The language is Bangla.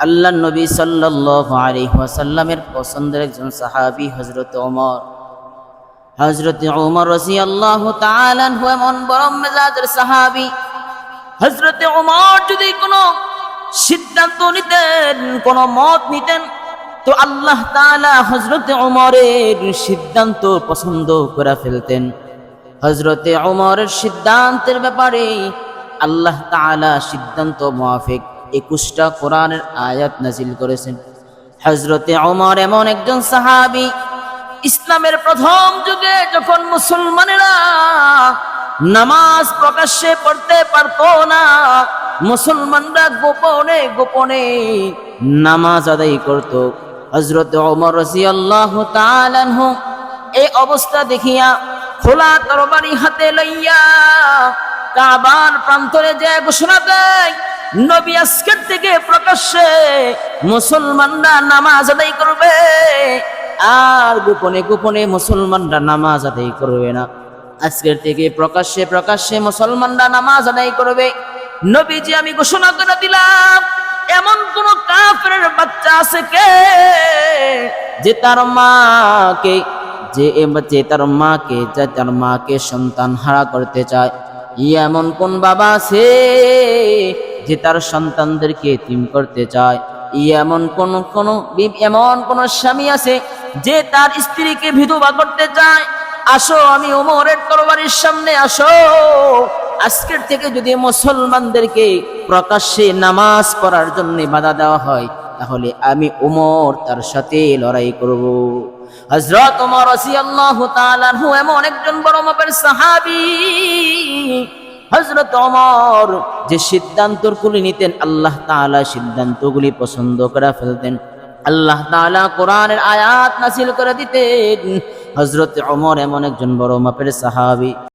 আল্লাহর নবী সাল্লাল্লাহু আলাইহি ওয়াসাল্লামের পছন্দের একজন সাহাবী হযরত ওমর। হযরত ওমর রাদিয়াল্লাহু তাআলা আনহু এমন বড় মেজাজের সাহাবী। হযরত ওমর যদি কোনো সিদ্ধান্ত নিতেন, কোনো মত নিতেন, তো আল্লাহ তাআলা হযরত ওমরের সিদ্ধান্ত পছন্দ করে ফেলতেন। হযরত ওমরের সিদ্ধান্তের ব্যাপারে আল্লাহ তাআলা সিদ্ধান্ত মুআফিক 21টা কোরআনের আয়াত নাজিল করেছেন। হযরত ওমর এমন একজন সাহাবী, ইসলামের প্রথম যুগে যখন মুসলমানেরা নামাজ প্রকাশ্যে পড়তে পারতো না, মুসলমানরা গোপনে গোপনে নামাজ আদায় করত, হযরত ওমর রাদিয়াল্লাহু তাআলা আনহু এই অবস্থা দেখিয়া খোলা তরবারি হাতে লইয়া কাবার প্রান্তরে যে ঘোষণা দেয়, নবী আজকের থেকে প্রকাশ্যে মুসলমানরা নামাজ আদায় করবে, আর গোপনে গোপনে মুসলমানরা নামাজ আদায় করবে না। আজকের থেকে প্রকাশ্যে প্রকাশ্যে মুসলমানরা নামাজ আদায় করবে। নবীজি আমি ঘোষণা করে দিলাম, এমন কোন কাফেরের বাচ্চা আছে কে যে তার মাকে সন্তান হারা করতে চায়? এমন কোন বাবা আছে যে তার সন্তানদেরকে এতিম করতে চায়? এমন কোন স্বামী আছে যে তার স্ত্রীকে বিধবা করতে চায়? আসো, আমি ওমরের তরবারির সামনে আসো। আজকের থেকে যদি মুসলমানদেরকে প্রকাশ্যে নামাজ পড়ার জন্য বাধা দেওয়া হয়, তাহলে আমি ওমর তার সাথে লড়াই করব। হযরত ওমর রাদিয়াল্লাহু তাআলা আনহু এমন একজন বড় মাপের সাহাবী। হযরত ওমর যে সিদ্ধান্তগুলি নিতেন, আল্লাহ তাআলা সিদ্ধান্তগুলি পছন্দ করে ফেলতেন। আল্লাহ তাআলা কোরআনের আয়াত নাযিল করে দিতেন। হযরত ওমর এমন একজন বড় মাপের সাহাবী।